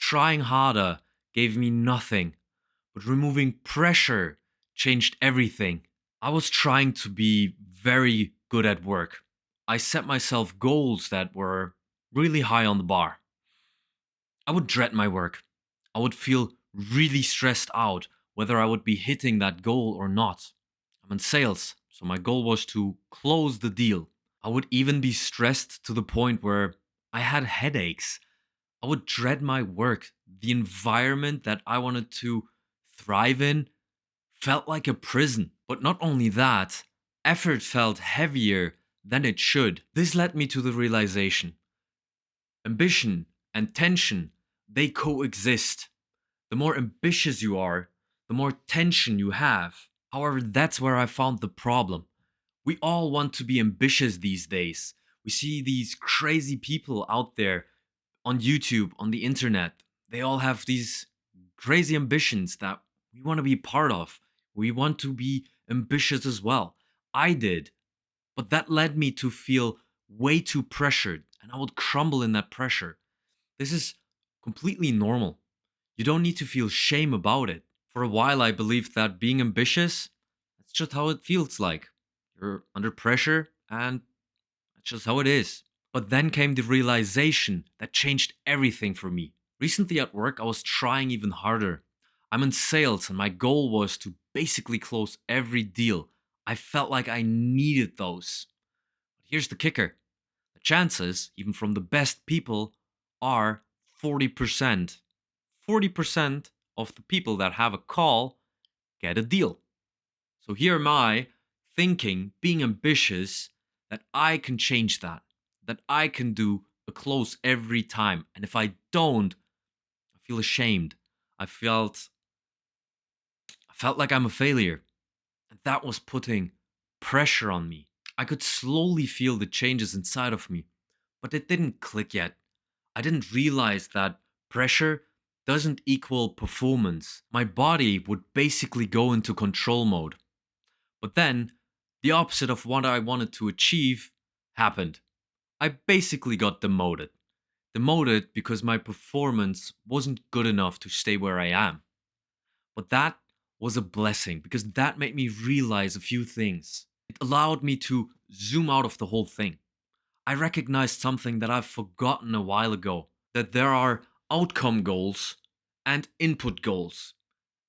Trying harder gave me nothing, but removing pressure changed everything. I was trying to be very good at work. I set myself goals that were really high on the bar. I would dread my work. I would feel really stressed out whether I would be hitting that goal or not. I'm in sales, so my goal was to close the deal. I would even be stressed to the point where I had headaches. I would dread my work. The environment that I wanted to thrive in felt like a prison. But not only that, effort felt heavier than it should. This led me to the realization ambition and tension, they coexist. The more ambitious you are, the more tension you have. However, that's where I found the problem. We all want to be ambitious these days. We see these crazy people out there on YouTube, on the internet. They all have these crazy ambitions that we want to be part of. We want to be ambitious as well. I did, but that led me to feel way too pressured, and I would crumble in that pressure. This is completely normal. You don't need to feel shame about it. For a while, I believed that being ambitious, that's just how it feels like. You're under pressure, and that's just how it is. But then came the realization that changed everything for me. Recently at work, I was trying even harder. I'm in sales, and my goal was to basically close every deal. I felt like I needed those. But here's the kicker: the chances, even from the best people, are 40%. 40% of the people that have a call get a deal. So here am I thinking, being ambitious, that I can change that, that I can do a close every time. And if I don't, I feel ashamed. I felt I felt like I'm a failure. And that was putting pressure on me. I could slowly feel the changes inside of me, but it didn't click yet. I didn't realize that pressure doesn't equal performance. My body would basically go into control mode. But then, the opposite of what I wanted to achieve happened. I basically got demoted. Demoted because my performance wasn't good enough to stay where I am. But that was a blessing because that made me realize a few things. It allowed me to zoom out of the whole thing. I recognized something that I've forgotten a while ago, that there are outcome goals and input goals.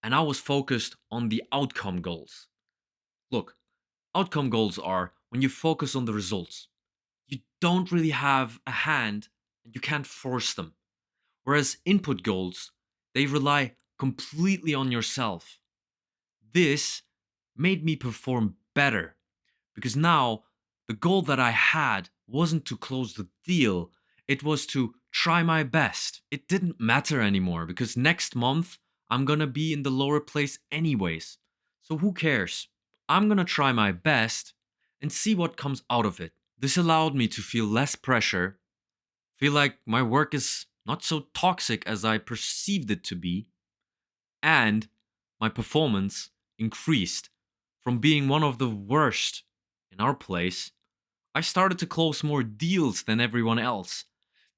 And I was focused on the outcome goals. Look, outcome goals are when you focus on the results. You don't really have a hand and you can't force them. Whereas input goals, they rely completely on yourself. This made me perform better because now the goal that I had wasn't to close the deal, it was to try my best. It didn't matter anymore because next month I'm gonna be in the lower place anyways. So who cares? I'm gonna try my best and see what comes out of it. This allowed me to feel less pressure, feel like my work is not so toxic as I perceived it to be, and my performance increased. From being one of the worst in our place, I started to close more deals than everyone else.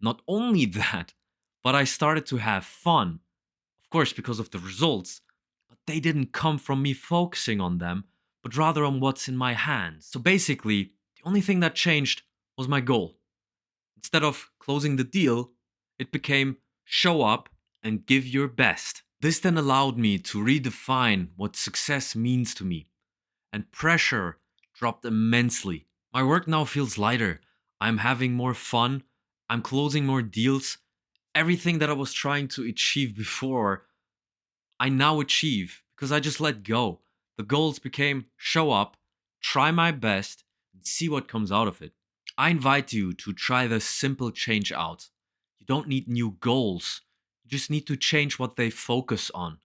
Not only that, but I started to have fun. Of course, because of the results, but they didn't come from me focusing on them, but rather on what's in my hands. So basically, the only thing that changed was my goal. Instead of closing the deal, it became show up and give your best. This then allowed me to redefine what success means to me, and pressure dropped immensely. My work now feels lighter. I'm having more fun. I'm closing more deals. Everything that I was trying to achieve before, I now achieve because I just let go. The goals became show up, try my best, and see what comes out of it. I invite you to try this simple change out. You don't need new goals, you just need to change what they focus on.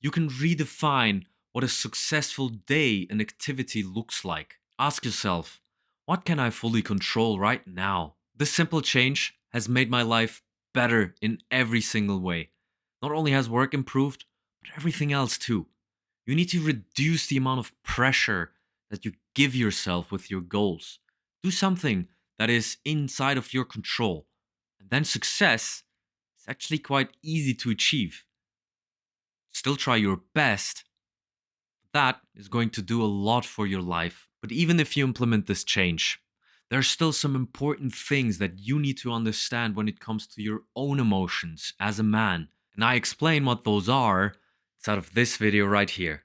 You can redefine what a successful day and activity looks like. Ask yourself, what can I fully control right now? This simple change has made my life better in every single way. Not only has work improved, but everything else too. You need to reduce the amount of pressure that you give yourself with your goals. Do something that is inside of your control. And then success is It's actually quite easy to achieve. Still try your best. That is going to do a lot for your life. But even if you implement this change, there are still some important things that you need to understand when it comes to your own emotions as a man. And I explain what those are inside of this video right here.